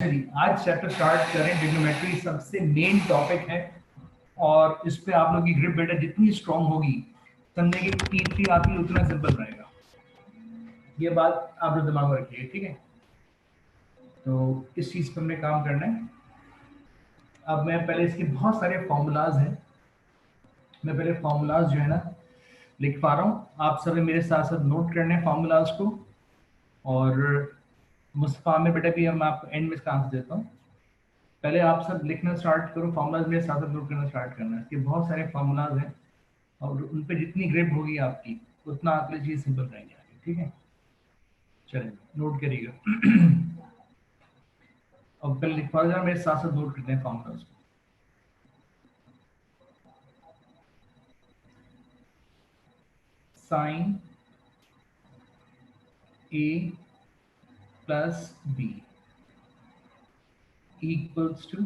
चलिए आज chapter start करें। ट्रिग्नोमेट्री सबसे मेन टॉपिक है और इस पे आप लोग की ग्रिप बेटा जितनी स्ट्रांग होगी, समझने की T3 आपकी उतना सिंपल रहेगा। ये बात आप लोग दिमाग में रखिए, ठीक है। तो इस चीज पर हमने काम करना है। अब मैं पहले इसके बहुत सारे फॉर्मूलाज हैं, मैं पहले फॉर्मूलाज जो है ना लिख पा रहा हूँ। आप सभी मेरे साथ साथ नोट करने हैं फॉर्मूलाज को, और मुस्तफा में बेटा भी हम आप एंड में इसका आंसर देता हूँ। पहले आप सब लिखना स्टार्ट करो, फॉर्मूलाज मेरे साथ साथ नोट करना स्टार्ट करना है। इसके बहुत सारे फॉर्मूलाज हैं और उन पे जितनी ग्रिप होगी आपकी उतना आपके लिए चीज सिंपल रहेंगे आगे, ठीक है। चलिए नोट करिएगा। अब पहले लिखवा जरा मेरे साथ साथ नोट करते हैं फॉर्मूलाज को। Sine A plus B equals to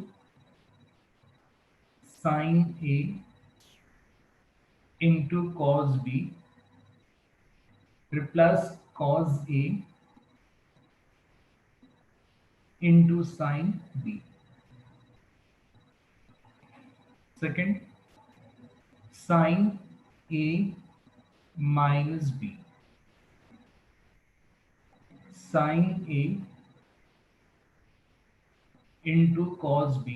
sin A into cos B plus cos A into sin B. Second, sin A minus B, sin A into cos B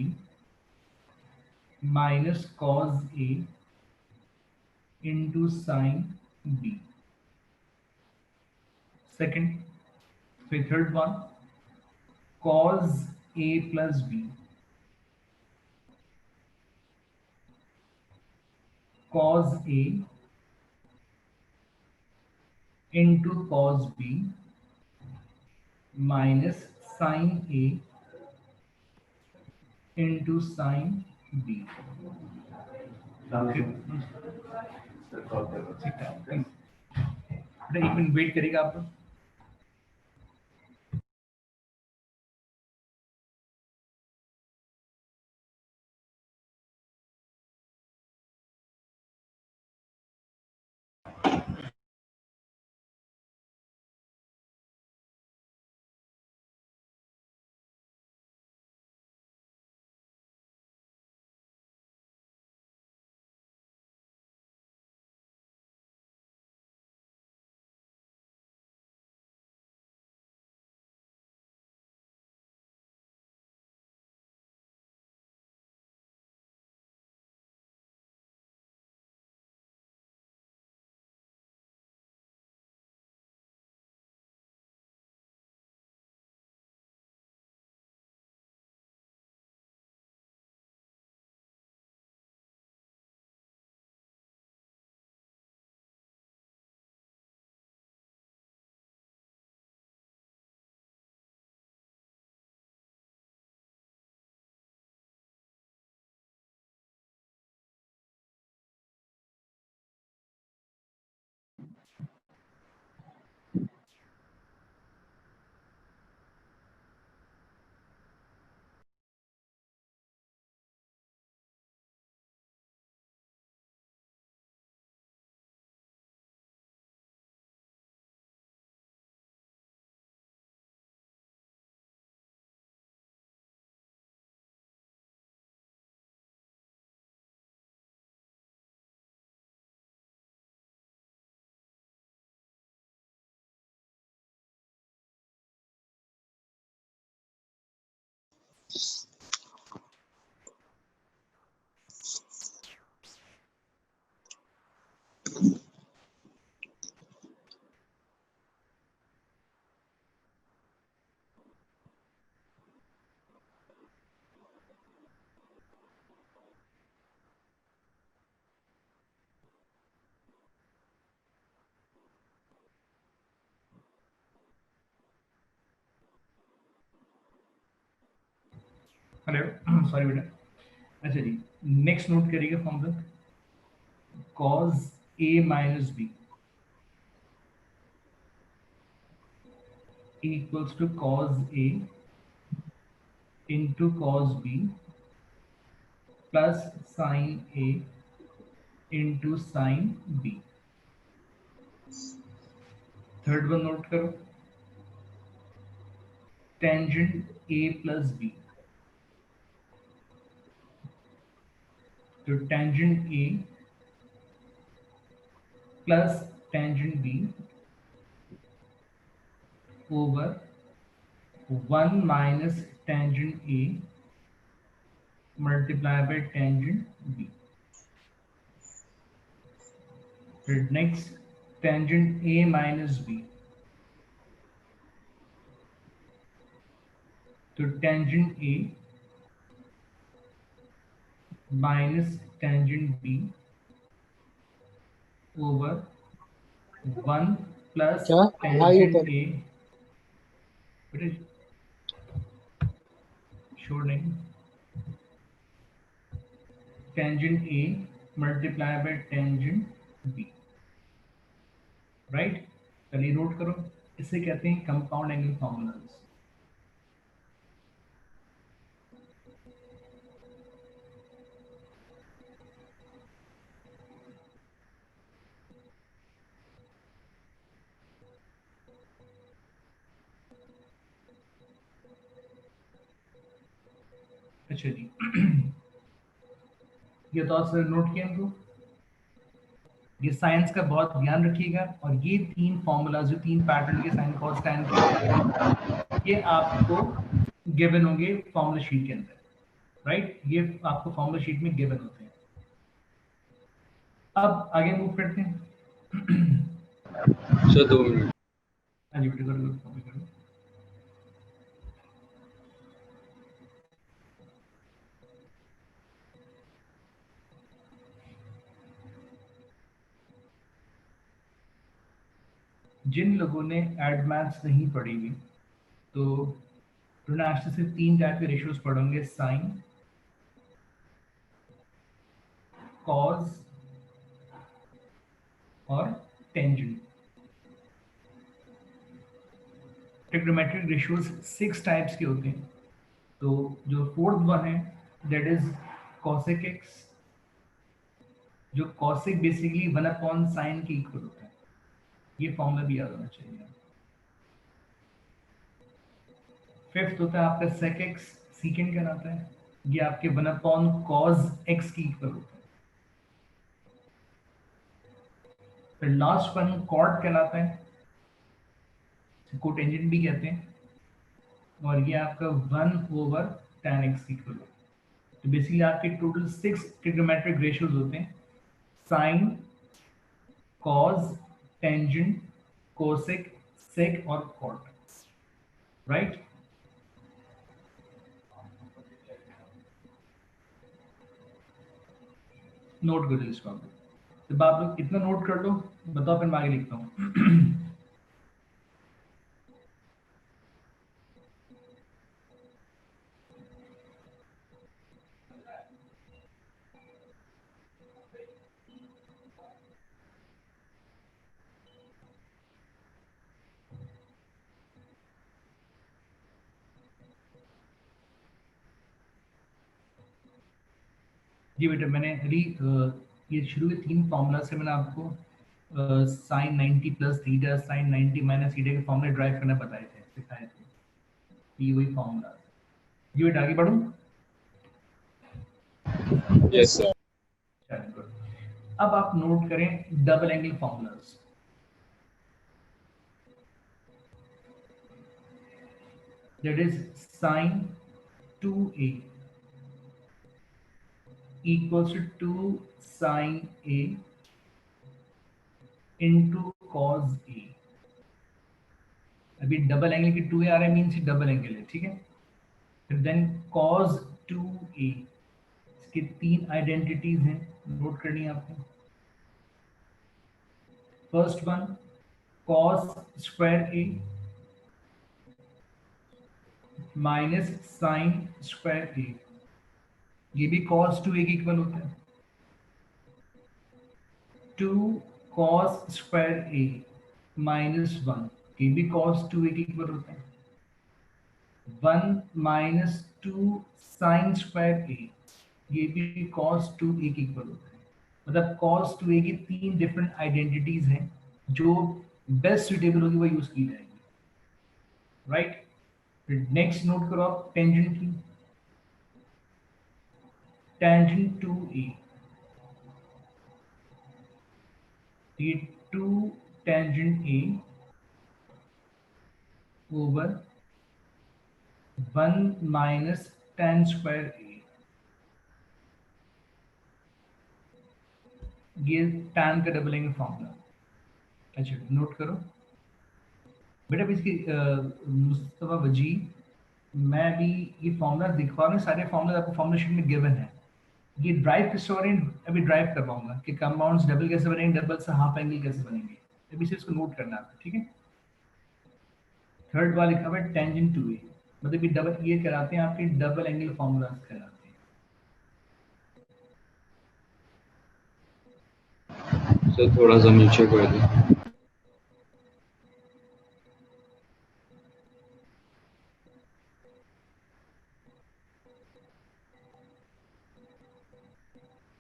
minus cos A into sin B. Second, third one, cos A plus B, cos A into cos B minus sin A into sin B. एक minute wait करिएगा आप लोग। Hello, sorry बेटा। अच्छा जी, next note करिएगा formula cos A minus B equals to cos A into cos B plus sin A into sin B. Third one note करो, tangent a plus B, तो tangent A plus tangent B over 1 minus tangent A multiply by tangent B. फिर next tangent A minus B, तो tangent A minus tangent B over 1 plus क्या आई tangent ऊपर? A, sure नहीं, tangent A multiply by tangent B, right. चलिए note करो, इसे कहते हैं कंपाउंड एंगल फॉर्मूलाज। अच्छा जी, ये तो सर नोट किया इनको, ये साइंस का बहुत ध्यान रखिएगा। और ये तीन फॉर्मूला जो तीन पैटर्न के साइन कॉस टैन के, ये आपको गिवन होंगे फॉर्मूला शीट के अंदर, राइट। ये आपको फॉर्मूला शीट में गिवन होते हैं। अब आगे मूव करते हैं। Sir 2 minute. हाँ जी बेटे, करो कॉपी करो। जिन लोगों ने एडवांस नहीं पढ़ी हुई, तो प्रोनास्टिस से तीन टाइप के रेशियोज पढ़ोगे, साइन, कॉज और टेंजेंट। ट्रिग्नोमेट्रिक रेशियोज 6 टाइप्स के होते हैं। तो जो फोर्थ वन है दैट इज कॉसेक एक्स, जो कॉसेक बेसिकली 1 साइन के इक्वल होता है। ये फॉर्मूला भी याद होना चाहिए। फिफ्थ होता है आपका सेक एक्स, सीकेंड कहलाता है, ये आपके 1 कॉज एक्स की इक्वल होता है। फिर लास्ट वन कॉट कहलाता है, कोटेंजेंट भी कहते हैं, और ये आपका 1/tan x इक्वल है। तो बेसिकली आपके टोटल 6 ट्रिग्नोमेट्रिक रेशियोज होते हैं, साइन, कॉज, टेंजेंट, कोसेक, सेक और कॉट, राइट। नोट कर लो इसको। जब आप लोग इतना नोट कर लो, बताओ फिर मैं आगे लिखता हूँ। जी बेटा, मैंने अभी ये शुरू के 3 फॉर्मूला से मैंने आपको sine 90 plus theta, sine 90 minus theta के फॉर्मूले ड्राइव करना बताए थे, सिखाए थे। ये वही फॉर्मूला। जी बेटा आगे बढ़ूं? Yes sir. चलिए गुड। अब आप नोट करें double angle formulas. That is sine 2a equals to 2 sin a into cos a। अभी डबल एंगल की 2a आ रहा है, मीन्स डबल एंगल है, ठीक है। फिर देन cos 2a, इसके 3 आइडेंटिटीज हैं, नोट करनी है आपको। First one cos square a minus sine square a, ये भी cos 2a के इक्वल होता है। 2 cos स्क्वायर a माइनस 1, ये भी cos 2a के इक्वल होता है। 1 माइनस 2 साइन स्क्वायर a, ये भी cos 2a के इक्वल होता है। मतलब cos 2a की 3 डिफरेंट आइडेंटिटीज हैं, जो बेस्ट सुटेबल होगी वो यूज की जाएगी, राइट। फिर नेक्स्ट नोट करो आप टेंजेंट की, टेंजेंट टू ए, ये two tangent A over 1 minus tan square A, ये tan का डबल एंगल फॉर्मूला। अच्छा नोट करो बेटा, अब इसकी मुस्तफा वजी, मैं भी ये फॉर्मूला दिखवा रहा हूँ, सारे फॉर्मूला आपको फॉर्मूला शीट में गिवन है। ये ड्राइव किससे हो रहे हैं, अभी ड्राइव करवाऊंगा कि कंपाउंड्स डबल कैसे बनेंगे, डबल से हाफ एंगल कैसे बनेंगे, अभी से इसको नोट करना है, ठीक है। थर्ड वाला लिखा हुआ है टेंजेंट टू ए, मतलब ये डबल, ये कराते हैं आपके डबल एंगल फॉर्मूला कराते हैं। सर थोड़ा सा नीचे कर दें।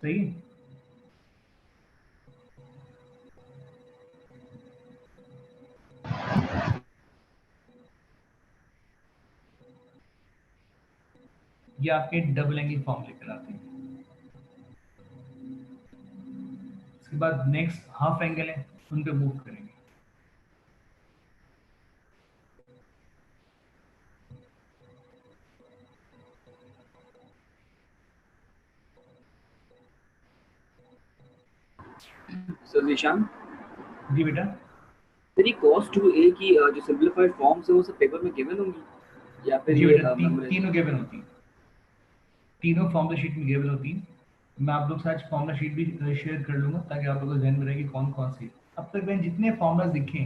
सही है। ये आपके डबल एंगल फॉर्मूले कराते हैं। उसके बाद नेक्स्ट हाफ एंगल है, उन पे मूव करेंगे। सर निशान, जी बेटा, सर ये cos 2a की जो सिंपलीफाइड फॉर्म्स है वो सब पेपर में गिवन होंगी या फिर जी ये बेटा, मेमोराइज? तीनों गिवन होती हैं, तीनों फॉर्मूला शीट में गिवन होती हैं। मैं आप लोग से आज फॉर्मूला शीट भी शेयर कर लूंगा ताकि आप लोगों को ध्यान में रहे कि कौन कौन सी। अब तक मैंने जितने फॉर्मूलाज दिखे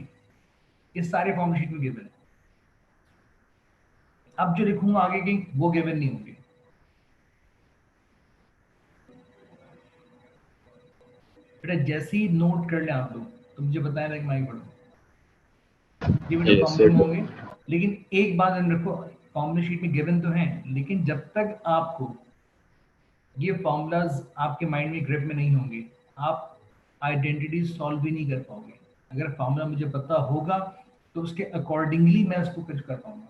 ये सारे फॉर्मूला शीट में गिवन है। अब जो लिखूंगा आगे की वो गिवन नहीं होंगे। बेटा जैसे ही नोट कर ले आप लोग तो मुझे बताया था कि मैं आगे बढ़ूँ। ये बेटा यस फॉर्मूले सर। में होंगे, लेकिन एक बात ध्यान रखो, फॉर्मूला शीट में गिवन तो है, लेकिन जब तक आपको ये फॉर्मूलाज आपके माइंड में ग्रिप में नहीं होंगे, आप आइडेंटिटी सॉल्व भी नहीं कर पाओगे। अगर फॉर्मूला मुझे पता होगा तो उसके अकॉर्डिंगली मैं उसको कुछ कर पाऊंगा।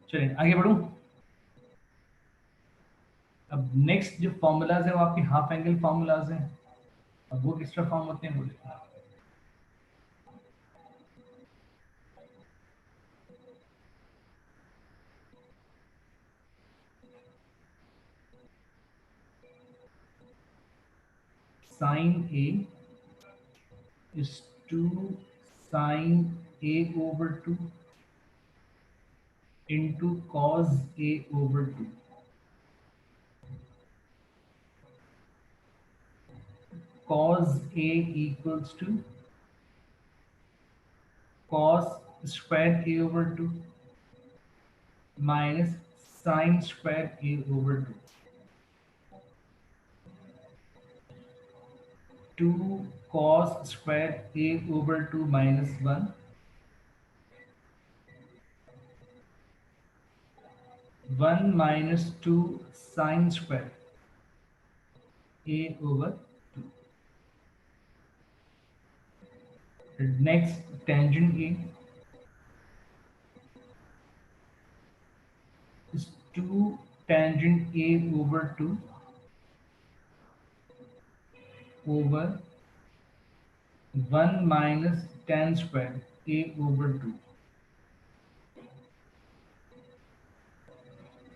चलिए आगे बढ़ूं। अब नेक्स्ट जो फॉर्मूलाज है वो आपके हाफ एंगल फॉर्मूलाज हैं। अब वो किस तरह फॉर्म होते हैं वो देखना। Sine A is 2 sin a over 2 into cos a over 2, cos a equals to cos square a over 2 minus sin square a over 2, 2 cos square a over 2 minus 1, 1 minus 2 sin square a over 2. Next tangent a is 2 tangent a over 2 over 1 minus tan square a over 2।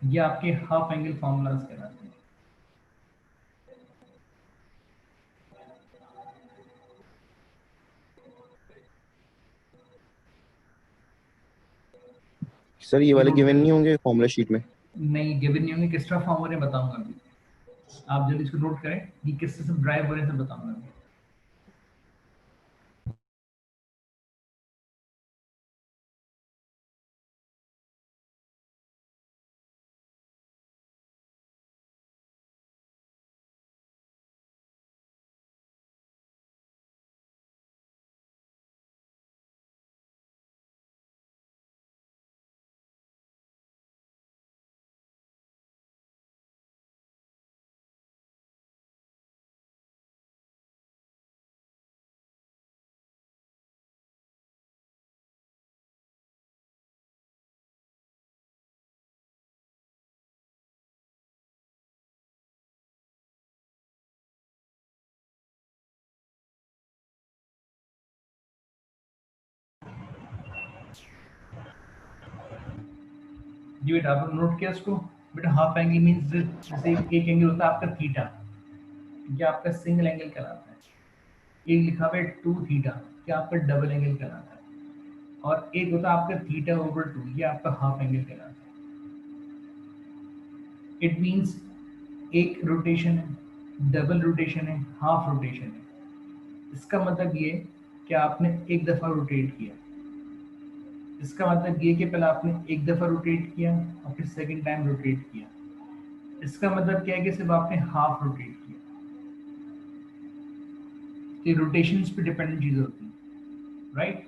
ये आपके half angle formulas कहलाते हैं। Sir ये ये वाले note given कर, नहीं होंगे फॉर्मूला शीट में? नहीं गिवन नहीं होंगे, किस तरह फॉर्म हो रहे हैं बताऊंगा अभी। आप जल्दी इसको नोट करें, ये किससे सब ड्राइव हो रहे हैं सब बताऊंगा अभी। जी बेटा आपने नोट किया इसको। बेटा हाफ एंगल मीन्स जैसे एक एंगल होता है आपका थीटा, क्या आपका सिंगल एंगल कहलाता है। एक लिखा हुआ है 2 थीटा, क्या आपका डबल एंगल कहलाता है। और एक होता है आपका थीटा ओवर 2, ये आपका हाफ एंगल कहलाता है। इट मीन्स एक रोटेशन है, डबल रोटेशन है, हाफ रोटेशन है। इसका मतलब ये कि आपने एक दफा रोटेट किया। इसका मतलब ये कि पहले आपने एक दफा रोटेट किया और फिर सेकंड टाइम रोटेट किया। इसका मतलब क्या है कि सिर्फ आपने हाफ रोटेट किया। ये रोटेशंस पे डिपेंडेंट चीजें होती हैं, राइट।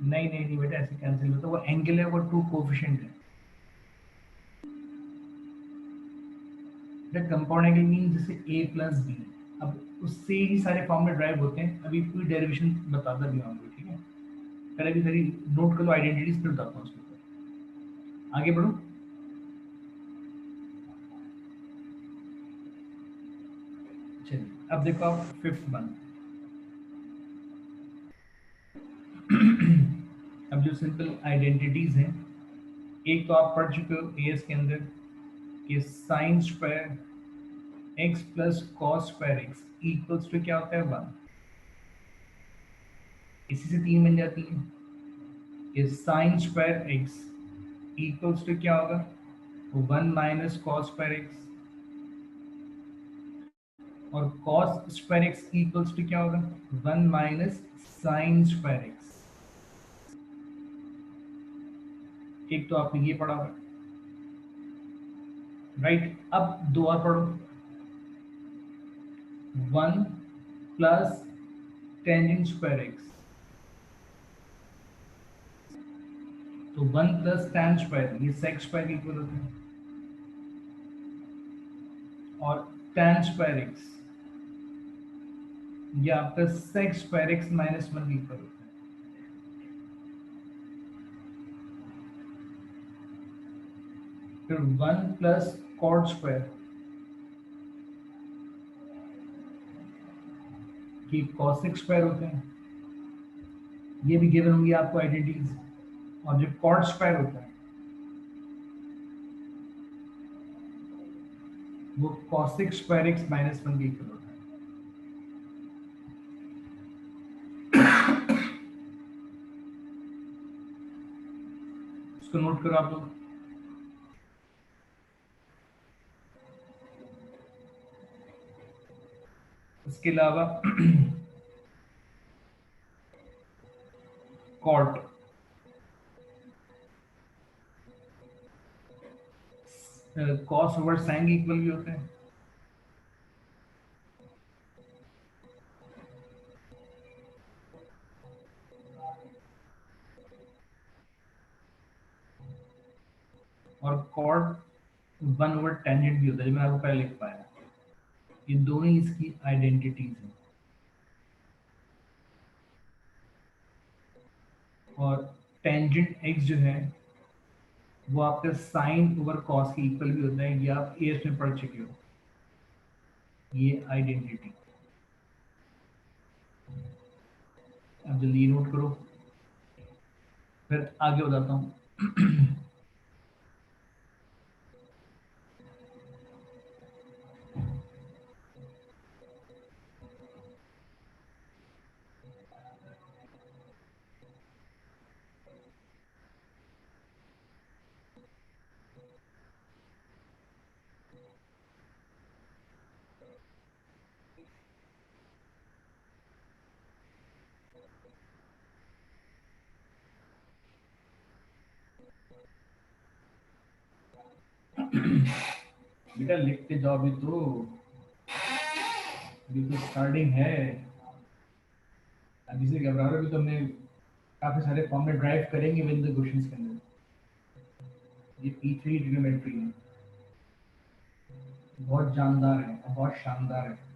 नहीं नहीं नहीं बेटा ऐसे कैंसिल होता है, वो एंगल है, वो 2 कोफिशिएंट है। द कंपाउंड एंगल मीन जैसे a प्लस बी, अब उससे ही सारे फॉर्म में ड्राइव होते हैं। अभी पूरी डेरिवेशन बताता भी हूँ आपको, ठीक है। पहले भी सारी नोट कर लो आइडेंटिटीज, फिर बताता हूँ उसके ऊपर। आगे बढ़ो। चलिए अब देखो आप फिफ्थ वन। अब जो सिंपल आइडेंटिटीज हैं, एक तो आप पढ़ चुके हो एएस के अंदर कि sine square X plus cos square X equals to क्या होता है 1। इसी से 3 बन जाती है कि sine square X equals to क्या होगा, 1 माइनस कॉस स्क्वायर एक्स। और cos square X equals to क्या होगा, 1 माइनस साइन स्क्वायर एक्स। एक तो आपने ये पढ़ा हुआ, राइट। अब दो और पढ़ो, 1 प्लस टेंजेंट स्क्वायर एक्स। तो 1 प्लस tan स्क्वायर, ये sec स्क्वायर के इक्वल होता है। और tan स्क्वायर एक्स ये आपका sec स्क्वायर एक्स माइनस 1 के इक्वल होता है। फिर 1 प्लस cot स्क्वायर, कि cosec स्क्वायर होते हैं, ये भी गिवन होंगी आपको आइडेंटिटीज। और जो cot स्क्वायर होता है वो cosec स्क्वायर एक्स माइनस 1 के इक्वल होता है। इसको नोट करो आप लोग। इसके अलावा cot cos ओवर sin के इक्वल भी होते हैं। और cot 1 ओवर टेंजेंट भी होता है, जो मैंने आपको पहले लिख पाया। ये दोनों ही इसकी आइडेंटिटीज हैं। और टेंजेंट एक्स जो है वो आपका साइन ओवर कॉस के इक्वल भी होता है, ये आप एएस में पढ़ चुके हो, ये आइडेंटिटी। अब जल्दी नोट करो, फिर आगे बताता हूँ। बेटा लिखते जाओ, अभी तो स्टार्टिंग है। अभी से घबरा रहे हो, अभी तो हमने काफी सारे फॉर्म में ड्राइव करेंगे विद द क्वेश्चंस के अंदर। ये P3 ट्रिग्नोमेट्री है, बहुत जानदार है, बहुत शानदार है।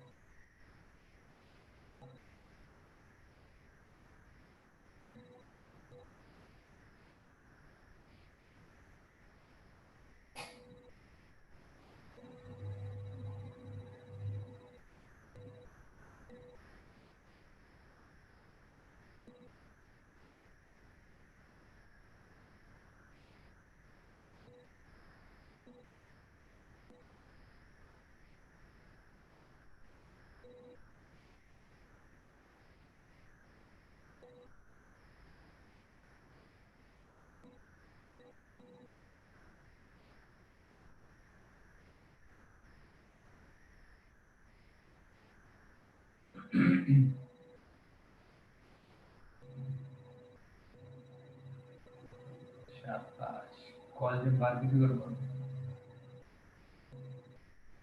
शाबाश, कॉल में बात भी करो,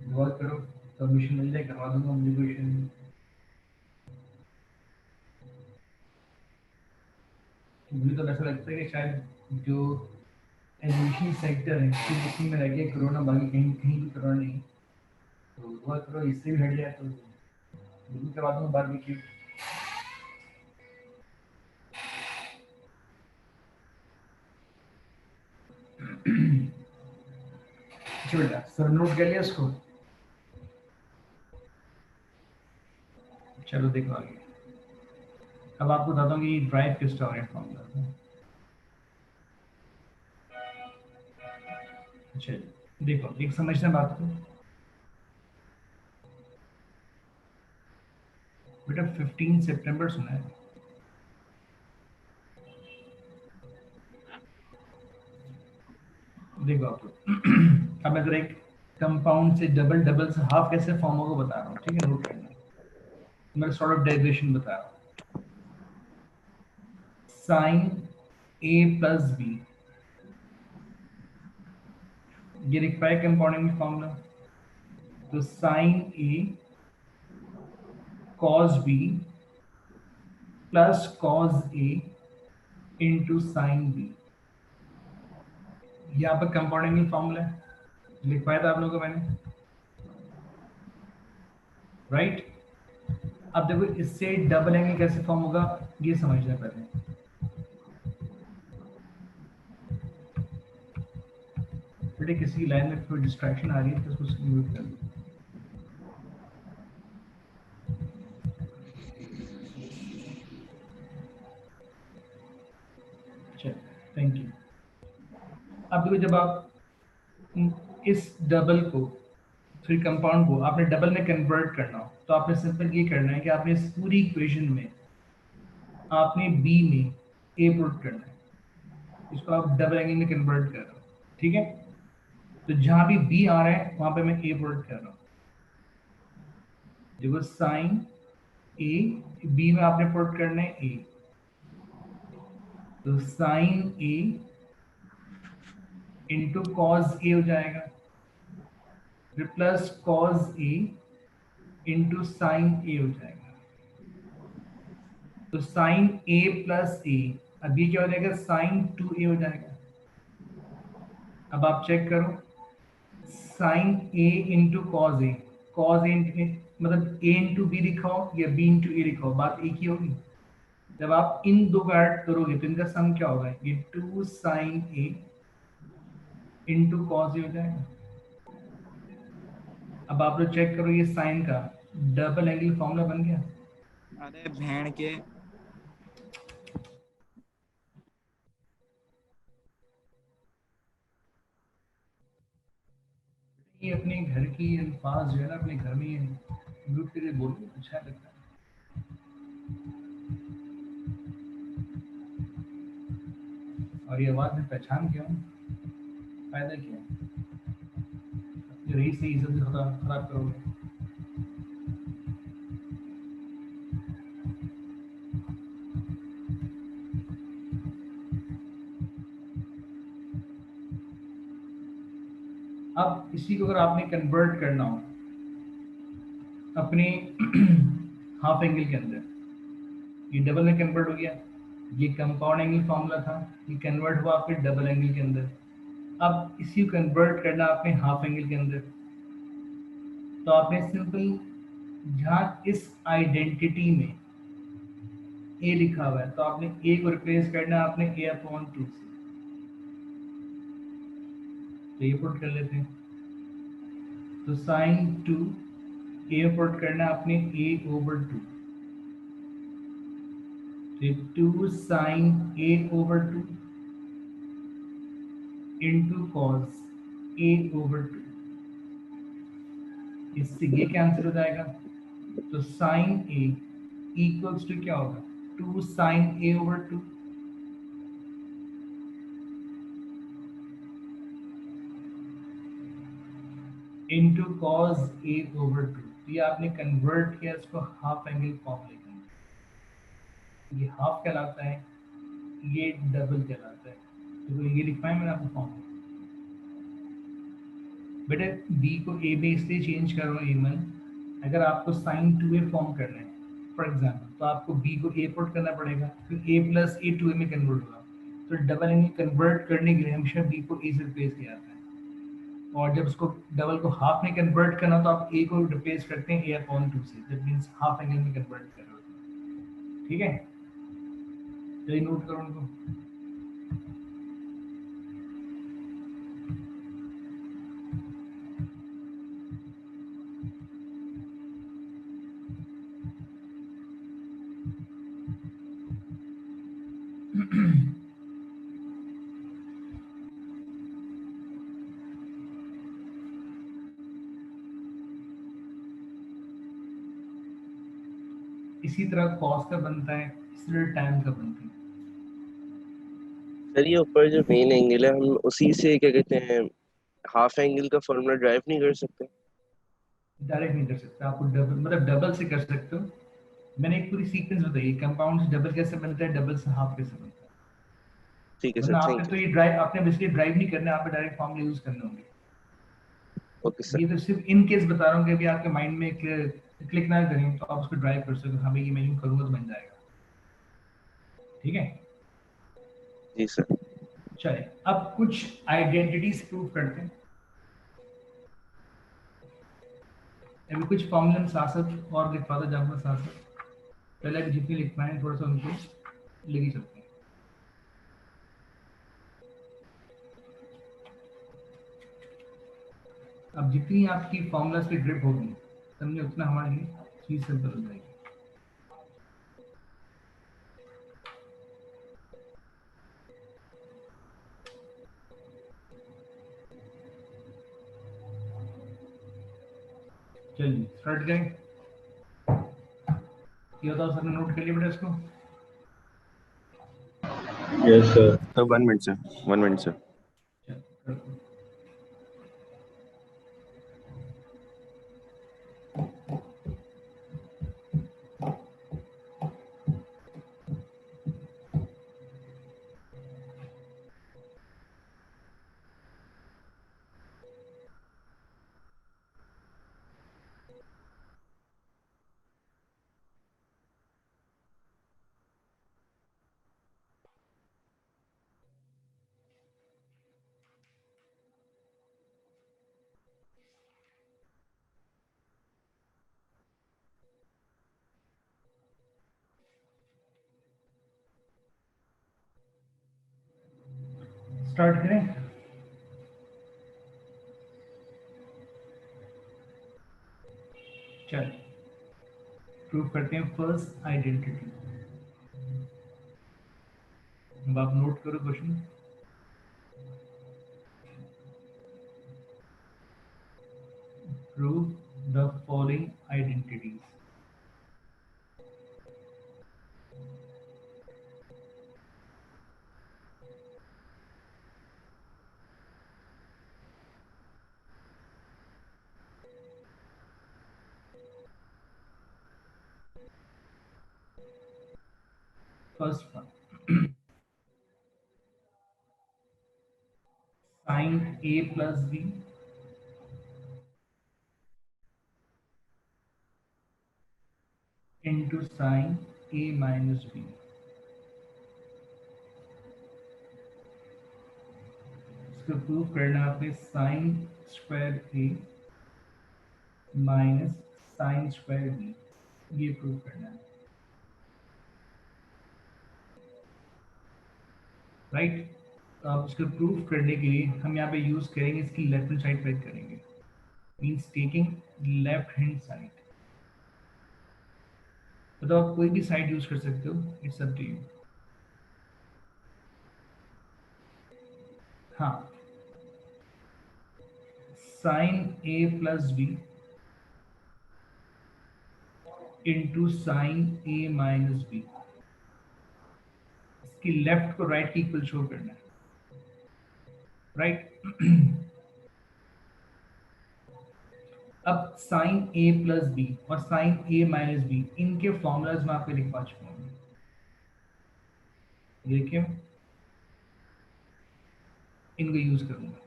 दुआ करो, परमिशन मिल जाए करवा दूंगा, मुझे कोई इशू नहीं। मुझे तो ऐसा लगता है कि शायद जो एजुकेशन सेक्टर है सिर्फ इसी में रह गया कोरोना, बाकी कहीं कहीं भी कोरोना नहीं। तो दुआ करो इससे भी हट जाए तो बिल्कुल करवा दूंगा बारबेक्यू। अच्छा बेटा, सर नोट कर लिया इसको? चलो देखो आगे। अब आपको बताता हूँ कि ड्राइव किस टॉरेंट फॉर्मूला है। अच्छा देखो, एक समझना बात को बेटा। 15 सितंबर सुना है? देखो आप अब मैं जरा एक कंपाउंड से डबल, डबल से हाफ कैसे फॉर्म होगा बता रहा हूँ, ठीक है? नोट करना, मैं सॉर्ट ऑफ डेरिवेशन बता रहा हूँ। साइन ए प्लस बी, ये लिख पाए कंपाउंडिंग फॉर्मूला? तो sine A cos B plus cos A into sine B, यहाँ पर कंपाउंडिंग फॉर्मूला है, लिख पाया था आप लोगों को मैंने, राइट? अब देखो इससे डबल एंगल कैसे फॉर्म होगा ये समझना पहले। बेटे किसी लाइन में कोई डिस्ट्रैक्शन आ रही है तो उसको म्यूट कर दो। चलो, थैंक यू। अब देखो जब आप इस डबल को, फिर कंपाउंड को आपने डबल में कन्वर्ट करना हो तो आपने सिंपल ये करना है कि आपने इस पूरी इक्वेशन में आपने बी में ए पुट करना है, इसको आप डबल एंगल में कन्वर्ट कर रहे हो, ठीक है? तो जहां भी बी आ रहा है वहां पे मैं ए पुट कर रहा हूँ। देखो साइन ए, बी में आपने पुट करना है ए, तो sine A into cos A हो जाएगा, फिर plus cos A into sine ए हो जाएगा। तो साइन ए प्लस ए, अब ये क्या हो जाएगा? साइन 2a हो जाएगा। अब आप चेक करो, sign A into cos A, cos A मतलब a इंटू बी लिखा हो या b इंटू ए लिखा हो, बात एक ही होगी। जब आप इन दो को ऐड करोगे तो इनका सम क्या होगा? ये 2 sign A into cos A हो जाएगा। अब आप लोग चेक करो, ये साइन का डबल एंगल फॉर्मूला बन गया। अरे भेड़ के ये अपने घर की अल्फाज जो है ना, अपने घर में म्यूट करके बोलते अच्छा लगता है। और ये आवाज में पहचान क्यों, फायदा क्या है? अपनी रही से इज्जत खराब करोगे। अब इसी को अगर आपने कन्वर्ट करना हो अपने हाफ एंगल के अंदर, ये डबल में कन्वर्ट हो गया, ये कंपाउंड एंगल फॉर्मूला था, ये कन्वर्ट हुआ आपके डबल एंगल के अंदर। अब इसी को कन्वर्ट करना आपने हाफ एंगल के अंदर, तो आपने सिंपल जहाँ इस आइडेंटिटी में ए लिखा हुआ है तो आपने ए को रिप्लेस करना है आपने a/2 से, तो ये पुट कर लेते हैं। तो साइन 2 ए पुट करना है आपने a/2, तो 2 sign a/2 into cos a/2, इससे ये कैंसिल हो जाएगा। तो साइन ए इक्वल्स टू क्या होगा? 2 sign a/2 into cos a/2। तो ये आपने कन्वर्ट किया इसको हाफ एंगल फॉर्म लेकर, ये हाफ कहलाता है, ये डबल कहलाता है। तो ये लिखा है मैंने आपको फॉर्म। बेटा बी को ए में इसलिए चेंज कर रहा हूँ एमन, अगर आपको साइन 2a फॉर्म करना है फॉर एग्जाम्पल, तो आपको बी को ए पुट करना पड़ेगा, फिर ए प्लस ए 2a में कन्वर्ट होगा। तो डबल एंगल कन्वर्ट करने के लिए हमेशा बी को ए से रिप्लेस किया जाता है, और जब उसको डबल को हाफ में कन्वर्ट करना तो आप ए को रिप्लेस करते हैं ए अपॉन 2 से, दैट मींस हाफ एंगल में कन्वर्ट कर रहे हो। ठीक है, चलिए नोट करो उनको। इसी तरह कॉस का बनता है, इसी तरह टैन का बनता है। सर ये ऊपर जो मेन एंगल है हम उसी से क्या कहते हैं हाफ एंगल का फॉर्मूला ड्राइव नहीं कर सकते? डायरेक्ट नहीं कर सकते, आपको डबल मतलब डबल से कर सकते हो। मैंने एक पूरी सीक्वेंस बताई, कंपाउंड से डबल कैसे बनता है, डबल से हाफ कैसे बनता है। ठीक है सर, वरना आपने थैंक तो यू। ये ड्राइव, आपने बेसिकली ड्राइव नहीं करना, आप डायरेक्ट फॉर्मूले यूज करने होंगे। Okay sir. ये तो सिर्फ इन केस बता रहा हूँ कि अभी आपके माइंड में क्लिक ना करें तो आप उसको ड्राइव कर सकते हो, हाँ भाई ये मैं यूं करूंगा तो बन जाएगा। ठीक है, जी सर। चलिए अब कुछ आइडेंटिटीज प्रूव करते हैं। अभी कुछ फॉर्मूले साथ साथ और लिखवाता जाऊंगा साथ साथ, पहले अभी जितनी लिखना है थोड़ा सा उनको लेके चलते हैं। अब जितनी आपकी फॉर्मूलाज पे ग्रिप होगी समझे, उतना हमारे लिए चीज सिंपल हो जाएगी। चलिए स्टार्ट करें। ये बताओ सबने नोट कर लिया बेटा इसको? Yes sir. Sir 1 minute sir, 1 minute sir. चलो करते हैं। स्टार्ट करें। चल प्रूव करते हैं फर्स्ट आइडेंटिटी। अब आप नोट करो question. Prove the following identities. First one, sine A plus B into sine A minus B. इसको प्रूव करना आपने sine square A minus sine square B, ये प्रूव करना है। राइट, तो आप उसको प्रूव करने के लिए हम यहाँ पे यूज करेंगे इसकी लेफ्ट हैंड साइड पे करेंगे, means taking left hand side. तो आप कोई भी साइड यूज कर सकते हो, इट्स अप टू यू। हाँ, sign A plus B into sine A minus B, इसकी लेफ्ट को राइट की इक्वल शो करना है। राइट अब साइन ए प्लस बी और साइन ए माइनस बी, इनके फॉर्मूलाज मैं आपको लिखवा चुका हूँ। देखिए इनको यूज करूंगा।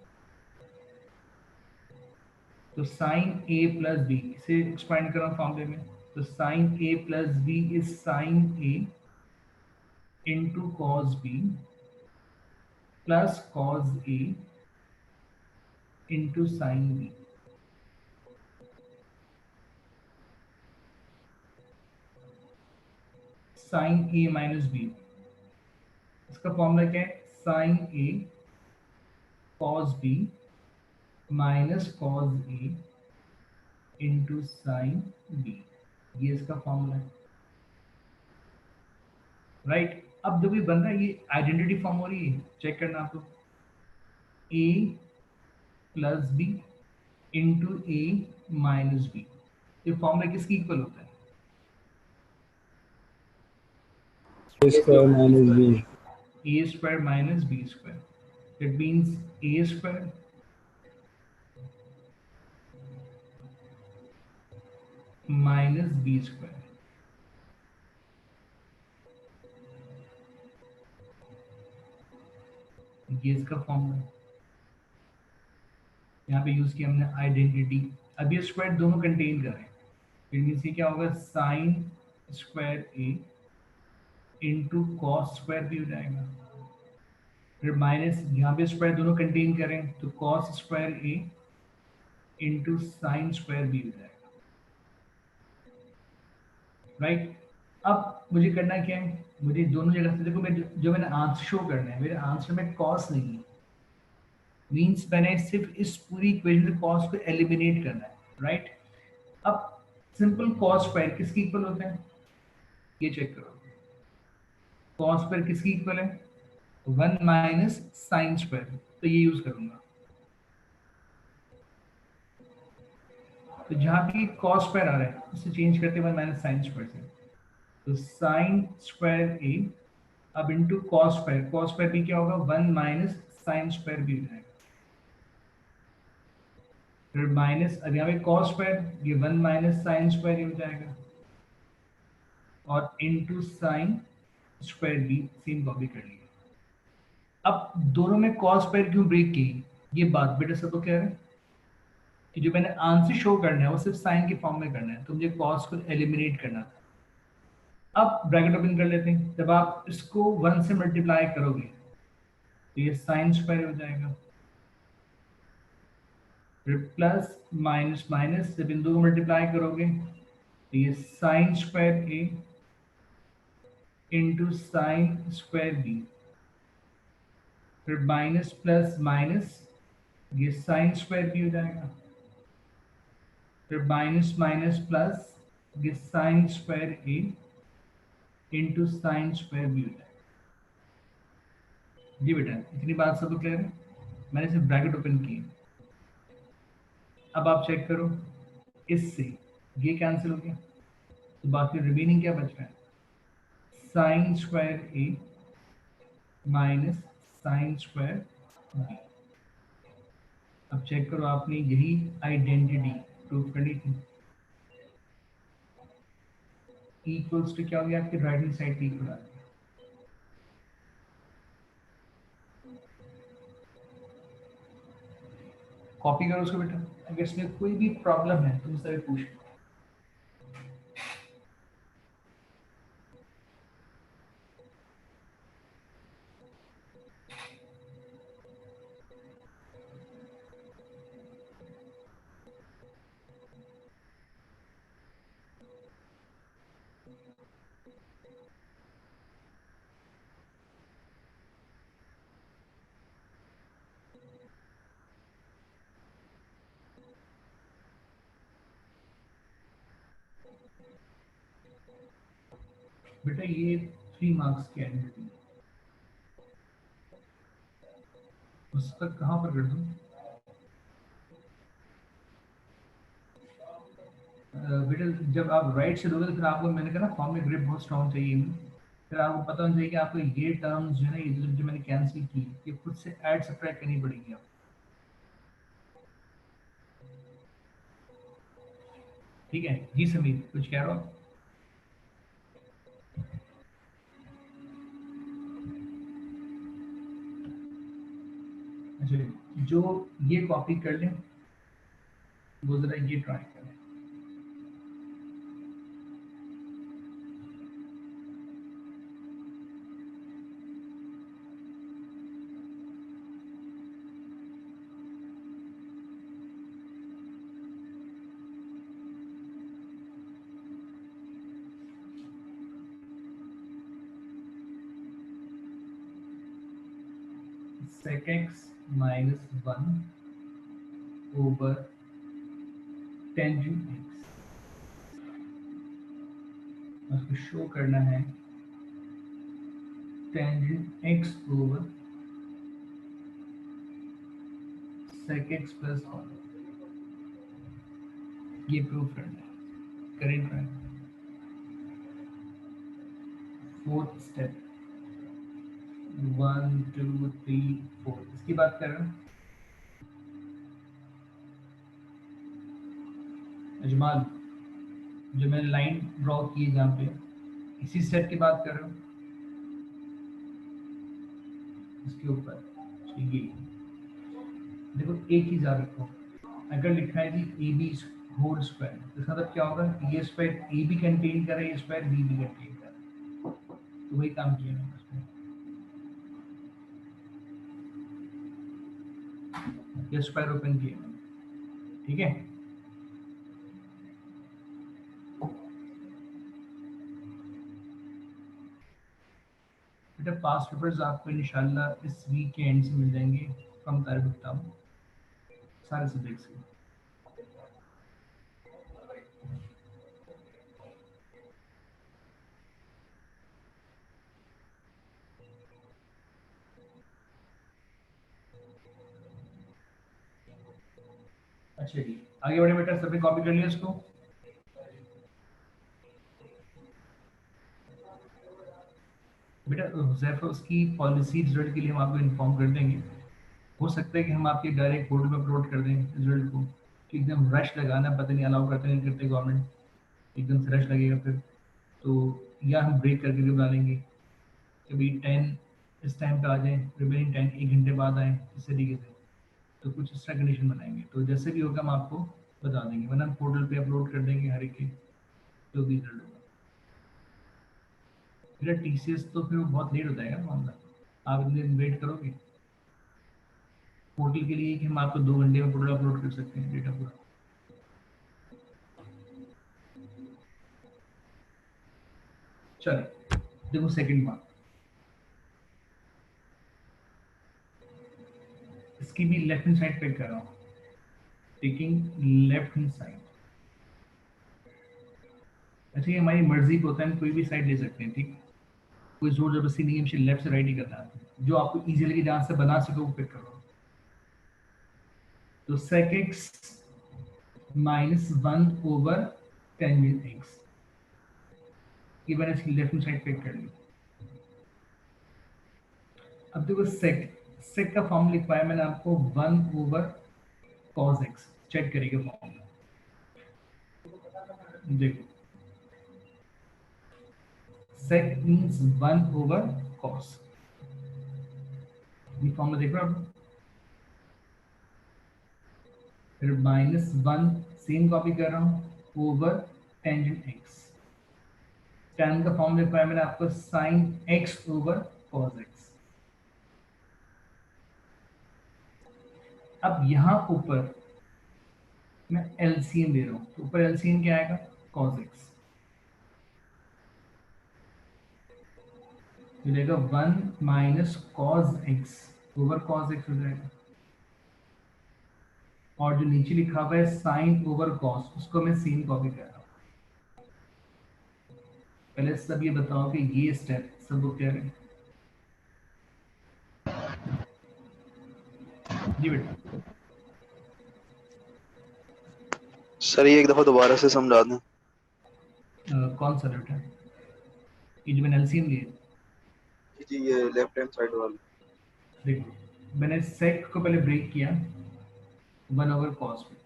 तो साइन ए प्लस बी, इसे एक्सपेंड कर रहा हूँ फॉर्मूले में। तो sine A plus B is sine A into cos B plus cos A into sine B. Sine A minus B, इसका फॉर्मूला क्या है? Sine A cos B minus cos A into sine B, ये इसका formula है। Right, अब जब ये बन रहा है, ये आइडेंटिटी फॉर्म हो रही है, चेक करना आपको। A plus B into A minus B, ये फॉर्मूला किसकी इक्वल होता है? A square minus B. A square minus B square, that means A square minus B square. ये इसका फॉर्मूला है, यहाँ पे यूज किया हमने आइडेंटिटी। अब ये स्क्वायर दोनों कंटेन कर रहे हैं, फिर मीन्स ये क्या होगा? साइन स्क्वायर ए इंटू कॉस स्क्वायर भी हो जाएगा, फिर माइनस यहाँ पे स्क्वायर दोनों कंटेन करें तो कॉस स्क्वायर ए इंटू साइन स्क्वायर भी हो जाएगा। राइट, अब मुझे करना क्या है? मुझे दोनों जगह से, देखो मैं जो मैंने आंसर शो करना है, मेरे आंसर में कॉस नहीं है, मीन्स मैंने सिर्फ इस पूरी इक्वेशन से कॉस को एलिमिनेट करना है। राइट, अब सिंपल कॉस स्क्वायर किसकी इक्वल होता है? ये चेक करो, कॉस स्क्वायर किसकी इक्वल है? 1 माइनस साइन स्क्वायर, तो ये यूज करूंगा। तो जहां भी कॉस स्क्वायर आ रहा है उसे चेंज करते 1 माइनस साइन स्क्वायर से, तो साइन स्क्वायर ए अब इंटू कॉस स्क्वायर भी क्या होगा? 1 माइनस साइन स्क्वायर भी हो जाएगा, फिर माइनस, अब यहाँ पे कॉस स्क्वायर, ये 1 माइनस साइन स्क्वायर हो जाएगा, और इंटू साइन स्क्वायर भी सेम कॉपी कर लिया। अब दोनों में कॉस स्क्वायर क्यों ब्रेक की? ये बात बेटा सबको कह रहे हैं कि जो मैंने आंसर शो करना है वो सिर्फ साइन के फॉर्म में करना है, तो मुझे कॉस को एलिमिनेट करना था। अब ब्रैकेट ओपन कर लेते हैं, जब आप इसको 1 से मल्टीप्लाई करोगे तो ये साइन स्क्वायर हो जाएगा, फिर प्लस माइनस माइनस जब इन दो को मल्टीप्लाई करोगे तो ये साइन स्क्वायर ए इंटू साइन स्क्वायर बी, फिर माइनस प्लस माइनस ये साइन स्क्वायर बी हो जाएगा, फिर माइनस माइनस प्लस ये साइन स्क्वायर ए इंटू साइन स्क्वायर बी हो जाएगा। जी बेटा, इतनी बात सबको क्लियर है? मैंने सिर्फ ब्रैकेट ओपन की। अब आप चेक करो, इससे ये कैंसिल हो गया, तो बाकी रिमेनिंग क्या बच रहा है? Sign square A minus sine square B. अब चेक करो, आपने यही आइडेंटिटी प्रूव करनी थी। इक्वल्स टू क्या हो गया? आपकी राइट हैंड साइड की इक्वल आ गया। कॉपी करो उसको बेटा, अगर इसमें कोई भी प्रॉब्लम है तो मुझसे पूछ लो। बेटा ये 3 मार्क्स की आइडेंटिटी, उसका कहाँ पर कर दूं? बेटा जब आप राइट से दोगे तो फिर आपको, मैंने कहा ना फॉर्म में ग्रिप बहुत स्ट्रॉन्ग चाहिए, फिर आपको पता होना चाहिए कि आपको ये टर्म्स जो है ना, ये जो मैंने कैंसिल की, ये खुद से ऐड सब्ट्रैक्ट करनी पड़ेगी आपको। ठीक है जी समीर, कुछ कह रहे हो? अच्छा, जो ये कॉपी कर लें वो जरा ये ट्राई करें। sec x minus 1 over tangent x, उसको शो करना है tangent x over sec x plus 1, ये प्रूव करना है। करें ट्राई। फोर्थ स्टेप 1 2 3 4, इसकी बात कर रहे हैं अजमाल, जो मैंने लाइन ड्रॉ की है जहाँ पे, इसी सेट की बात कर रहे हो इसके ऊपर। ये देखो एक चीज याद रखो, अगर लिखा है कि ए बी होल स्क्वायर, इसका मतलब क्या होगा? ये स्क्वायर ए भी कंटेन करे, ये स्क्वायर बी भी कंटेन करे, तो वही काम किया मैंने उसमें। ये स्क्वायर ओपन किया मैंने, ठीक है। बेटा पास पेपर्स आपको इंशाल्लाह इस वीक के एंड से मिल जाएंगे, कम तारीख रखता हूँ सारे सब्जेक्ट्स के। अच्छा जी, आगे बढ़े बेटा, सबने कॉपी कर लिया इसको? बेटा हुज़ैफा उसकी पॉलिसी रिजल्ट के लिए हम आपको इन्फॉर्म कर देंगे। हो सकता है कि हम आपके डायरेक्ट पोर्टल पर अपलोड कर दें रिजल्ट को, कि एकदम रश लगाना, पता नहीं अलाउ करते नहीं करते गवर्नमेंट, एकदम से रश लगेगा फिर तो, या हम ब्रेक करके भी बना लेंगे, कभी 10 इस टाइम पे आ जाए, रिमेनिंग 10 1 घंटे बाद आए, इस तरीके से। तो कुछ एक्स्ट्रा कंडीशन बनाएंगे, तो जैसे भी होगा हम आपको बता देंगे, वरना हम पोर्टल पे अपलोड कर देंगे हर एक के जो भी रिजल्ट होगा। फिर टीसीएस तो फिर वो बहुत लेट हो जाएगा मामला, आप इतने दिन वेट करोगे पोर्टल के लिए कि हम आपको 2 घंटे में पोर्टल अपलोड कर सकते हैं डेटा पूरा। चलो देखो सेकंड बात, इसकी भी लेफ्ट हैंड साइड पे कर रहा हूँ, टेकिंग लेफ्ट हैंड साइड। अच्छा ये हमारी मर्जी को होता है, हम कोई भी साइड ले सकते हैं, ठीक, कोई जोर जबरदस्ती नहीं है, मुझे लेफ्ट से राइट ही करना है, जो आपको इजी लगे जहाँ से बना सको वो पिक करो। तो sec x minus 1 over tangent x, ये मैंने इसकी लेफ्ट हैंड साइड पिक कर ली। अब देखो sec का फॉर्म लिखवाया मैंने आपको 1 over cos x, चेक करेंगे फॉर्म। देखो sec means 1 over cos, ये फॉर्म देख रहे हो आप, फिर -1 सेम कॉपी कर रहा हूँ ओवर टेंजेंट x, tan का फॉर्म लिखवाया मैंने आपको sin x over cos x। अब यहाँ ऊपर मैं एलसीएम दे रहा हूँ, तो ऊपर एलसीएम क्या आएगा? cos x, मिलेगा 1 minus cos x over cos x हो जाएगा, और जो नीचे लिखा हुआ है sin ओवर cos, उसको मैं सेम कॉपी कर रहा हूँ। पहले सब ये बताओ कि ये स्टेप सब वो क्या है? जी बेटा सर ये एक दफा दोबारा से समझा दें। कौन सा बेटा? ये जो मैंने एलसीएम दिया, जी ये लेफ्ट हैंड साइड वाला। देखो मैंने सेक को पहले ब्रेक किया 1 ओवर कॉस में,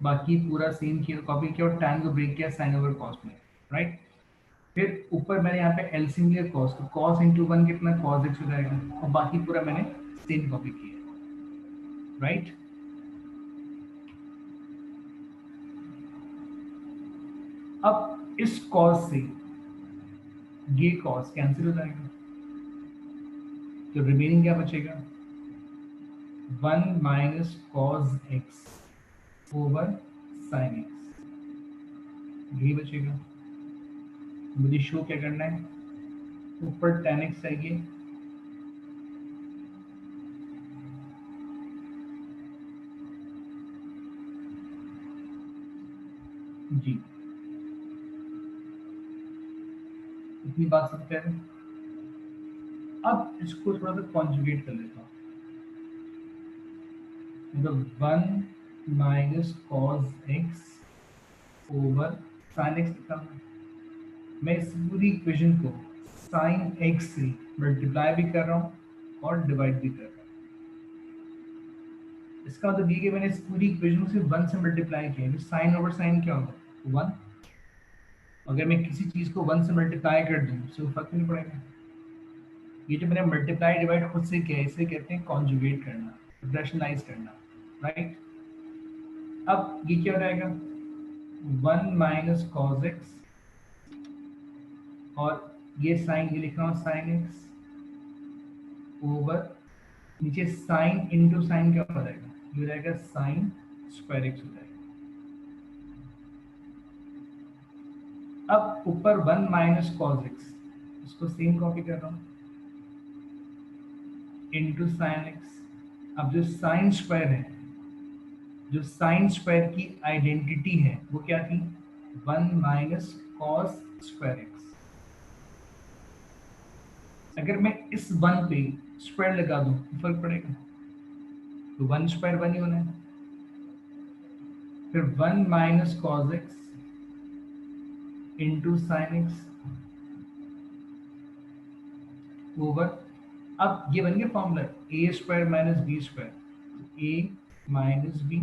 बाकी पूरा सेम किया, कॉपी किया और tan को ब्रेक किया sin ओवर cos में, राइट। फिर ऊपर मैंने यहाँ पे एलसीएम लिया cos, तो cos into 1 कितना cos x हो जाएगा, और बाकी पूरा मैंने सेम कॉपी किया, राइट। अब इस cos से ये cos कैंसिल हो जाएगा, तो रिमेनिंग क्या बचेगा, 1 minus cos x over sin x, यही बचेगा। मुझे शो क्या करना है, ऊपर tan x चाहिए, जी इतनी बात सब कह रहे हैं। अब इसको थोड़ा सा कॉन्जुगेट कर लेता हूँ, मतलब 1 minus cos x over sin x लिखा है। मैं इस पूरी इक्वेशन को sin x से मल्टीप्लाई भी कर रहा हूँ और डिवाइड भी कर रहा हूँ। इसका मतलब ये कि मैंने इस पूरी इक्वेशन को सिर्फ 1 से मल्टीप्लाई किया है, sin ओवर sin क्या होगा 1। अगर मैं किसी चीज को 1 से मल्टीप्लाई कर दूं तो फर्क नहीं पड़ेगा। ये जो मैंने मल्टीप्लाई डिवाइड खुद से किया है, इसे कहते हैं कॉन्जुगेट करना, रैशनलाइज करना, राइट। अब ये क्या हो जाएगा, 1 माइनस cos x, और ये साइन ये लिख रहा हूँ sin x ओवर नीचे साइन इंटू साइन क्या हो जाएगा, ये हो जाएगा साइन स्क्वायर x हो जाएगा। अब ऊपर 1 माइनस cos x, इसको सेम कॉपी कर रहा हूँ, इंटू साइन x। अब जो साइन स्क्वायर है, जो साइन स्क्वायर की आइडेंटिटी है वो क्या थी, 1 माइनस cos स्क्वायर x। अगर मैं इस 1 पे स्क्वायर लगा दूं तो फर्क पड़ेगा, तो 1 स्क्वायर 1 ही होना है। फिर 1 minus cos x into sine x over, अब ये बन गया formula a square minus B square, a minus B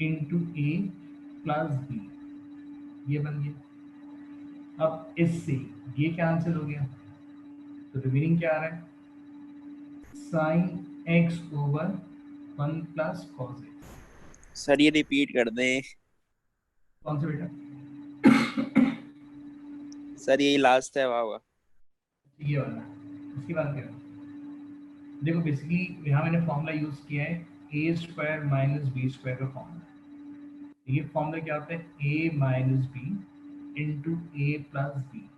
into a plus B, ये बन गया। अब इससे ये कैंसिल हो गया, तो रिमेनिंग क्या आ रहा है, sine x over 1 plus cos x। Sir ये रिपीट कर दें। कौन सा बेटा, सर यही लास्ट है, वाह वाह। ये वाला, इसकी बात कर, देखो बेसिकली यहाँ मैंने फॉर्मूला यूज किया है A square minus B square का फॉर्मूला। ये फॉर्मूला क्या होता है, ए माइनस बी इंटू ए प्लस बी।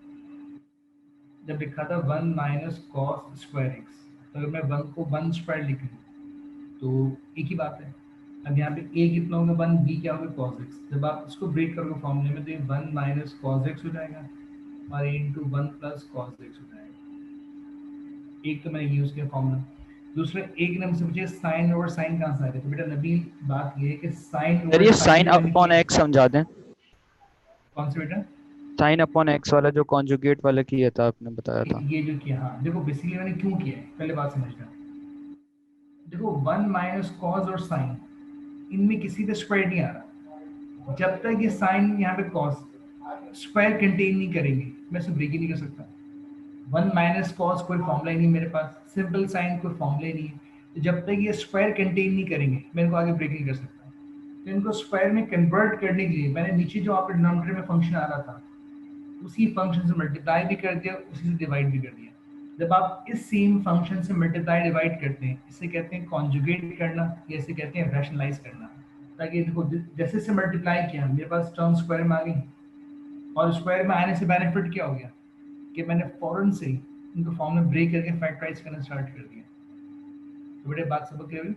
जब लिखा था 1 माइनस कॉस स्क्वायर एक्स, तो अगर मैं 1 को 1 स्क्वायर लिख लूँ तो एक ही बात है। अब यहाँ पे ए कितना होगा 1, बी क्या होगा कॉस एक्स। जब आप इसको ब्रेक करोगे फॉर्मूले में तो ये 1 माइनस कॉस एक्स हो जाएगा और ए इंटू 1 प्लस कॉस एक्स हो जाएगा। एक तो मैंने यूज किया फॉर्मूला। दूसरा एक नंबर से मुझे साइन ओवर साइन कहाँ से आ रहा है, तो बेटा नबील बात ये है कि साइन सर ये साइन अपॉन x एक्स समझा दें। कौन से बेटा, साइन अपॉन एक्स वाला जो कॉन्जुगेट वाला किया था आपने बताया था। ये जो किया, हाँ देखो बेसिकली मैंने क्यों किया है पहले बात समझना। देखो 1 माइनस कॉस और साइन, इनमें किसी का स्क्वायर नहीं आ रहा। जब तक ये साइन यहाँ पे कॉस स्क्वायर कंटेन नहीं करेंगे मैं इसे ब्रेक ही नहीं कर सकता। 1 माइनस कॉस कोई फॉर्मूला ही नहीं मेरे पास, सिंपल साइन कोई फॉर्मूला ही नहीं है। तो जब तक ये स्क्वायर कंटेन नहीं करेंगे मैं इनको आगे ब्रेक नहीं कर सकता। तो इनको स्क्वायर में कन्वर्ट करने के लिए मैंने नीचे जो आपके डिनोमिनेटर में फंक्शन आ रहा था उसी फंक्शन से मल्टीप्लाई भी कर दिया, उसी से डिवाइड भी कर दिया। जब आप इस सेम फंक्शन से मल्टीप्लाई डिवाइड करते हैं इसे कहते हैं कॉन्जुगेट करना, या इसे कहते हैं रैशनलाइज करना। ताकि देखो जैसे से मल्टीप्लाई किया मेरे पास टर्म स्क्वायर में आ गई, और स्क्वायर में आने से बेनिफिट क्या हो गया कि मैंने फौरन से इनको फॉर्म में ब्रेक करके फैक्टराइज करना स्टार्ट कर दिया। तो बेटे बात सब क्लियर हुई?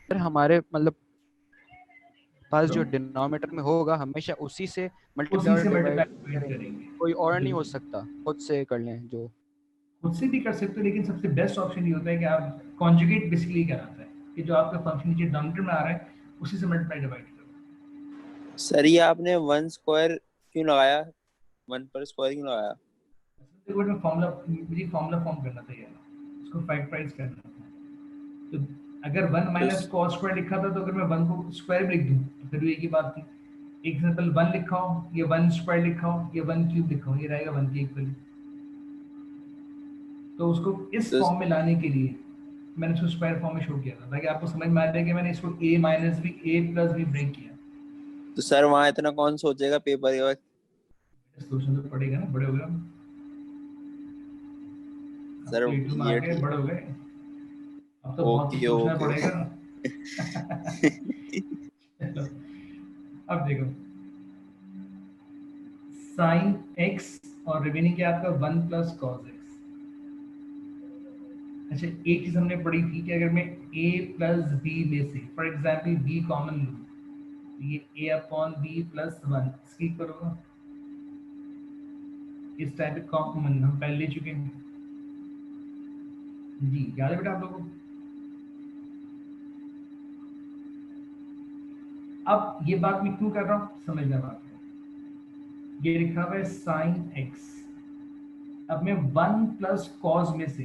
सर हमारे मतलब पास जो डिनोमिनेटर में होगा हमेशा उसी से उसी से मल्टीप्लाई मल्टीप्लाई करेंगे, कोई और नहीं हो सकता, खुद से कर लें जो खुद से भी कर सकते हो। लेकिन सबसे बेस्ट ऑप्शन ये होता है कि आप कॉन्जुगेट बेसिकली कराता है कि जो आपका फंक्शन नीचे डिनोमिनेटर में आ रहा है उसी से मल्टीप्लाई डिवाइड करो। सर ये आपने 1 स्क्वायर क्यों लगाया, 1 पर स्क्वायर क्यों लगाया? देखो बेटा फॉर्मूला, मुझे फॉर्मूला फॉर्म करना था यार, इसको फैक्टराइज करना था। तो अगर 1 माइनस कॉस स्क्वायर लिखा था तो अगर मैं 1 को स्क्वायर भी लिख दूं तो फिर भी एक ही बात थी। एग्जांपल 1 लिखा हो, ये 1 स्क्वायर लिखा हो, ये 1 क्यूब लिखा हो, ये रहेगा 1 के इक्वल। तो उसको इस तो फॉर्म में लाने के लिए मैंने इसको स्क्वायर फॉर्म में शो किया था ताकि आपको समझ में आ जाए कि मैंने इसको a minus B a plus B break किया। तो सर वहाँ इतना कौन सोचेगा पेपर के वक्त? सोचना तो पड़ेगा ना, बड़े हो गए हम। अब सर तो 82 में आ ये गए, ठीक। बड़े हो गए, अब तो बहुत कुछ ओके सोचना ओके पड़ेगा। चलो, अब देखो साइन एक्स और रिमेनिंग क्या आपका 1 प्लस कॉस एक्स। अच्छा, एक चीज हमने पढ़ी थी कि अगर मैं a प्लस बी में से फॉर एग्जाम्पल b कॉमन लूँ तो ये a अपॉन बी प्लस 1 इसकी इक्वल होगा। इस टाइप के कॉमन हम पहले ले चुके हैं जी, याद है बेटा आप लोगों को? अब ये बात मैं क्यों कर रहा हूँ समझना बात को। ये लिखा हुआ है साइन एक्स, अब मैं 1 प्लस कॉस में से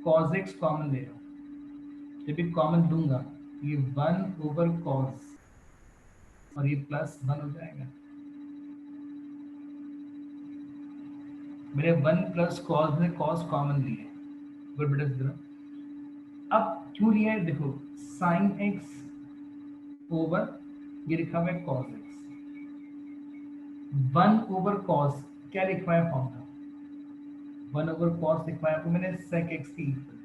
कॉस एक्स कॉमन ले रहा हूँ। जब भी कॉमन लूंगा ये 1 ओवर कॉस और ये प्लस 1 हो जाएगा। मैंने 1 प्लस कॉस में कॉस कॉमन लिए, गुड बेटा जरा। अब क्यों लिया है देखो, साइन एक्स ओवर ये लिखा हुआ है कॉस एक्स, 1 ओवर कॉस क्या लिखा है फॉर्मूला, 1 ओवर कॉस लिखा है आपको मैंने सेक एक्स की इक्वल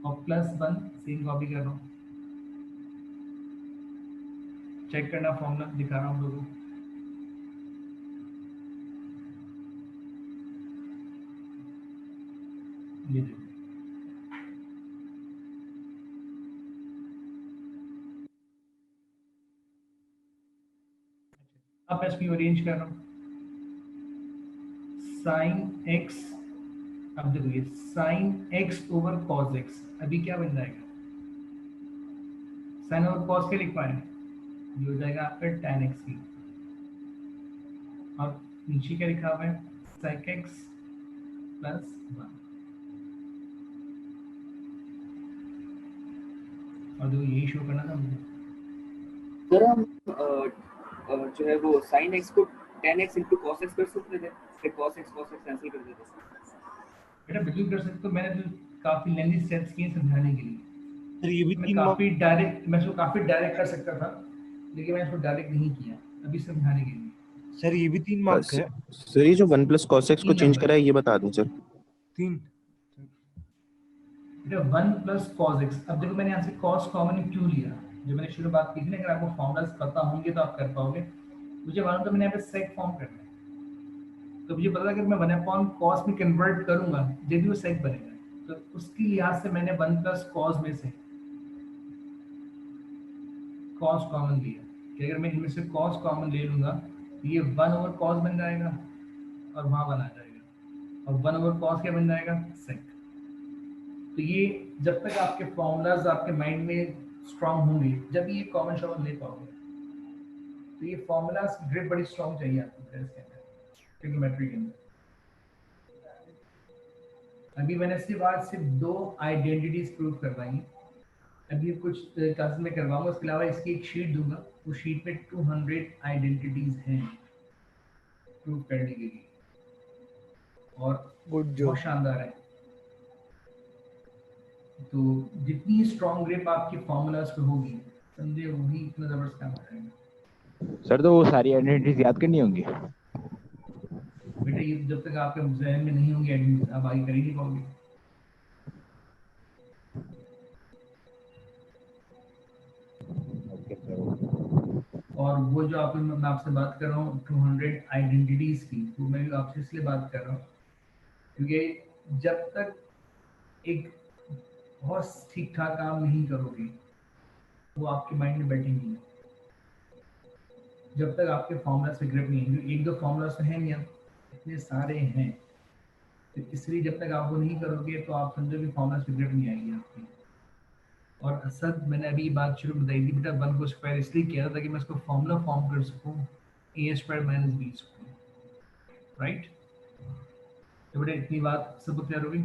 और प्लस 1 सेम कॉपी कर रहा हूँ। चेक करना फॉर्मूला दिखा रहा हूँ लोगों को। ये देखो अब मैं इसको अरेंज कर रहा हूँ। साइन एक्स, अब देखो ये sine x over cos x अभी क्या बन जाएगा, साइन ओवर कॉस के लिख पाए ये हो जाएगा आपका tan एक्स की और नीचे क्या लिखा हुआ है sec एक्स प्लस 1 और देखो यही शो करना था मुझे। सर हम जो है वो sin x को tan x into cos x कर सकते थे, फिर cos x कैंसिल कर देते। बेटा बिल्कुल कर सकते हो, मैंने तो काफी लेंथी स्टेप्स किए समझाने के लिए। सर ये भी मैं 3 काफी डायरेक्ट, मैं इसको काफी डायरेक्ट कर सकता था लेकिन मैंने इसको डायरेक्ट नहीं किया अभी समझाने के लिए। सर ये भी 3 मार्क है। सर ये जो 1 प्लस cos x को 3 चेंज नंबर करा है ये बता दें सर। 3 बेटा 1 प्लस कॉस एक्स, अब देखो मैंने यहाँ से कॉस कॉमन क्यों लिया, जो मैंने शुरू बात की थी ना, अगर आपको फॉर्मूलाज पता होंगे तो आप कर पाओगे। मुझे मालूम था मैंने यहाँ पे सेक फॉर्म करना है तो मुझे पता था अगर मैं 1 कॉस में कन्वर्ट करूंगा जब भी वो सेक बनेगा, तो उसके लिहाज से मैंने 1 प्लस कॉस में से कॉस कॉमन लिया कि अगर मैं इनमें से कॉस कॉमन ले लूंगा तो ये 1 ओवर कॉस बन जाएगा और वहां बना जाएगा और 1 ओवर कॉस क्या बन जाएगा सेक। तो ये जब तक आपके फॉर्मूलाज आपके माइंड में स्ट्रांग होंगे जब ये कॉमन शॉमन ले पाओगे। तो ये फॉर्मूलाज की ग्रिप बड़ी स्ट्रांग चाहिए आपको इसके अंदर ट्रिग्नोमेट्री के अंदर। अभी मैंने सिर्फ आज सिर्फ 2 आइडेंटिटीज प्रूव करवाई, अभी कुछ क्लासेस में करवाऊंगा, उसके अलावा इसकी एक शीट दूंगा, उस शीट में 200 आइडेंटिटीज हैं प्रूव करने के लिए और बहुत शानदार है। तो जितनी स्ट्रॉन्ग ग्रिप आपकी फॉर्मूलाज पे होगी समझे वही इतना जबरदस्त काम करेगा। सर तो वो सारी आइडेंटिटीज याद करनी होंगी? बेटा ये जब तक आपके जहन में नहीं होंगे आइडेंटिटीज आप आगे कर ही नहीं पाओगे। और वो जो आप मैं आपसे बात कर रहा हूँ 200 आइडेंटिटीज की, वो मैं आपसे इसलिए बात कर रहा हूँ क्योंकि जब तक एक बहुत ठीक ठाक काम नहीं करोगे वो आपके माइंड में बैठेंगे नहीं। जब तक आपके फॉर्मूलास पे ग्रिप नहीं है, एक दो फॉर्मूलास है नहीं, इतने सारे हैं, तो इसलिए जब तक आप वो नहीं करोगे तो आप समझो कि फॉर्मूलास पे ग्रिप नहीं आएगी आपकी। और असल मैंने अभी बात शुरू बताई थी बेटा 1 को स्क्वायर इसलिए किया था ताकि मैं इसको फॉर्मूला फॉर्म कर सकूं a square minus B square, right. तो बेटा इतनी बात सबको क्लियर होगी।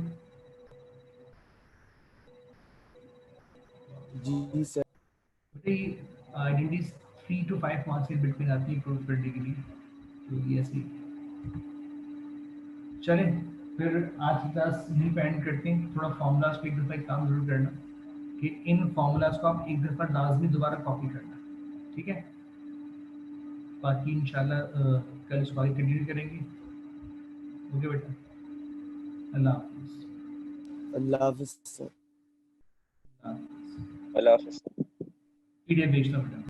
जी सर। बेटा ये आइडेंटिटीज 3 to 5 मार्क्स के बिटवीन आती है प्रूफ करने के लिए, तो ये ऐसी चले। फिर आज की क्लास यहीं पे एंड करते हैं। थोड़ा फॉर्मूलाज पे एक दफ़ा एक काम जरूर करना कि इन फॉर्मूलाज को आप एक दफ़ा लाजमी दोबारा कॉपी करना, ठीक है। बाकी इंशाल्लाह कल इसको आगे कंटिन्यू करेंगे। ओके बेटा, अल्लाह हाफिज़। अल्लाह हाफिज़ सर। अल्लाह हाफिज़। पीडीएफ भेजना बेटा।